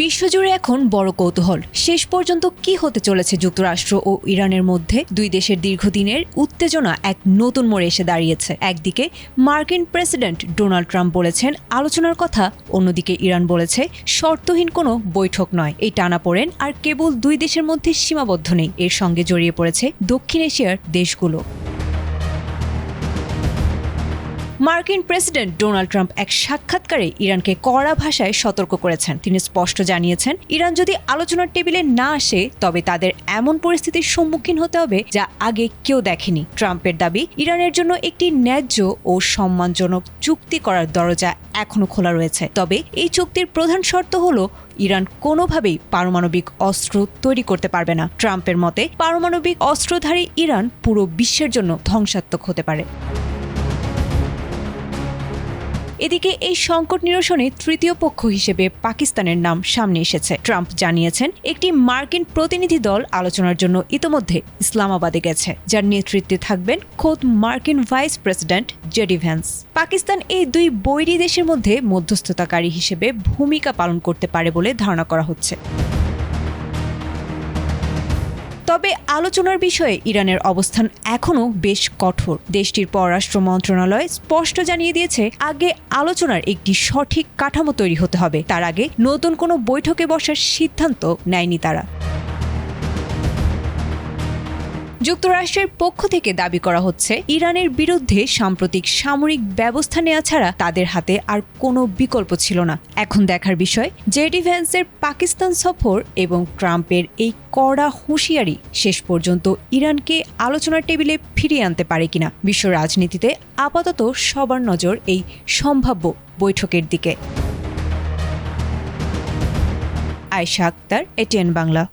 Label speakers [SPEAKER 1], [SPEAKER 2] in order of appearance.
[SPEAKER 1] বিশ্বজুড়ে এখন বড় কৌতূহল শেষ পর্যন্ত কি হতে চলেছে যুক্তরাষ্ট্র ও ইরানের মধ্যে। দুই দেশের দীর্ঘদিনের উত্তেজনা এক নতুন মোড়ে এসে দাঁড়িয়েছে। একদিকে মার্কিন প্রেসিডেন্ট ডোনাল্ড ট্রাম্প বলেছেন আলোচনার কথা, অন্যদিকে ইরান বলেছে শর্তহীন কোনো বৈঠক নয়। এই টানাপোড়েন আর কেবল দুই দেশের মধ্যে সীমাবদ্ধ নেই, এর সঙ্গে জড়িয়ে পড়েছে দক্ষিণ এশিয়ার দেশগুলো। মার্কিন প্রেসিডেন্ট ডোনাল্ড ট্রাম্প এক সাক্ষাৎকারে ইরানকে কড়া ভাষায় সতর্ক করেছেন। তিনি স্পষ্ট জানিয়েছেন, ইরান যদি আলোচনার টেবিলে না আসে তবে তাদের এমন পরিস্থিতির সম্মুখীন হতে হবে যা আগে কেউ দেখেনি। ট্রাম্পের দাবি, ইরানের জন্য একটি ন্যায্য ও সম্মানজনক চুক্তি করার দরজা এখনো খোলা রয়েছে, তবে এই চুক্তির প্রধান শর্ত হলো ইরান কোনোভাবেই পারমাণবিক অস্ত্র তৈরি করতে পারবে না। ট্রাম্পের মতে পারমাণবিক অস্ত্রধারী ইরান পুরো বিশ্বের জন্য ধ্বংসাত্মক হতে পারে। এদিকে এই সংকট নিরসনে তৃতীয় পক্ষ হিসেবে পাকিস্তানের নাম সামনে এসেছে। ট্রাম্প জানিয়েছেন, একটি মার্কিন প্রতিনিধি দল আলোচনার জন্য ইতোমধ্যে ইসলামাবাদে গেছে, যার নেতৃত্বে থাকবেন খোদ মার্কিন vice president JD Vance. Pakistan এই দুই বৈরী দেশের মধ্যে মধ্যস্থতাকারী হিসেবে ভূমিকা পালন করতে পারে বলে ধারণা করা হচ্ছে। তবে আলোচনার বিষয়ে ইরানের অবস্থান এখনও বেশ কঠোর। দেশটির পররাষ্ট্র মন্ত্রণালয় স্পষ্ট জানিয়ে দিয়েছে, আগে আলোচনার একটি সঠিক কাঠামো তৈরি হতে হবে, তার আগে নতুন কোনো বৈঠকে বসার সিদ্ধান্ত নেয়নি তারা। যুক্তরাষ্ট্রের পক্ষ থেকে দাবি করা হচ্ছে, ইরানের বিরুদ্ধে সাম্প্রতিক সামরিক ব্যবস্থা নেওয়া ছাড়া তাদের হাতে আর কোনো বিকল্প ছিল না। এখন দেখার বিষয়, জেডি ভ্যান্সের পাকিস্তান সফর এবং ট্রাম্পের এই কড়া হুঁশিয়ারি শেষ পর্যন্ত ইরানকে আলোচনার টেবিলে ফিরিয়ে আনতে পারে কিনা। বিশ্ব রাজনীতিতে আপাতত সবার নজর এই সম্ভাব্য বৈঠকের দিকে। আয়েশা আক্তার, এটিএন বাংলা।